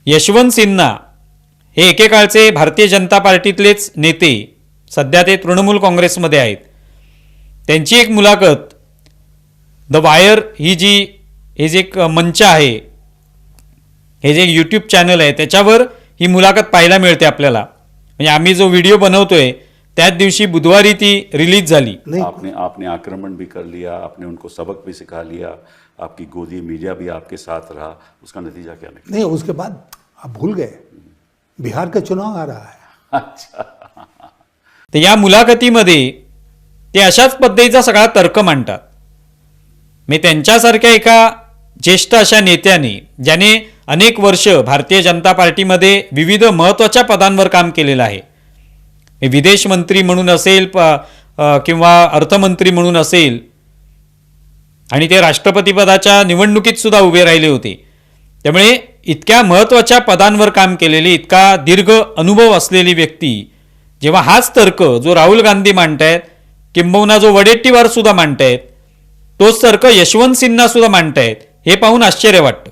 यशवंत सिन्हा हे एकेकाळचे भारतीय जनता पार्टीतलेच नेते, सध्या ते तृणमूल काँग्रेसमध्ये आहेत. त्यांची एक मुलाखत द वायर हे जे एक मंच आहे, हे जे यूट्यूब चॅनल आहे, त्याच्यावर ही मुलाखत पाहायला मिळते आपल्याला. म्हणजे आम्ही जो व्हिडिओ बनवतोय त्याच दिवशी बुधवारी ती रिलीज झाली. आपने आक्रमण भी कर लिया, आपने उनको सबक भी सिखा लिया, आपकी गोदी मीडिया भी आपके साथ रहा, उसका नतीजा क्या निकला? नहीं, उसके बाद आप भूल गए, बिहार का चुनाव आ रहा है. अच्छा. तर या मुलाखतीमध्ये ते अशाच पद्धतीचा सगळा तर्क मांडतात. मी त्यांच्यासारख्या एका ज्येष्ठ अशा नेत्याने, ज्याने अनेक वर्ष भारतीय जनता पार्टीमध्ये विविध महत्त्वाच्या पदांवर काम केलेलं आहे, विदेश मंत्री म्हणून असेल किंवा अर्थमंत्री म्हणून असेल, आणि ते राष्ट्रपतीपदाच्या निवडणुकीत सुद्धा उभे राहिले होते. त्यामुळे इतक्या महत्त्वाच्या पदांवर काम केलेली, इतका दीर्घ अनुभव असलेली व्यक्ती जेव्हा हाच तर्क जो राहुल गांधी मांडतायत, किंबहुना जो वडेट्टीवार सुद्धा मांडतायत, तोच तर्क यशवंत सिन्हा सुद्धा मांडतायत, हे पाहून आश्चर्य वाटतं.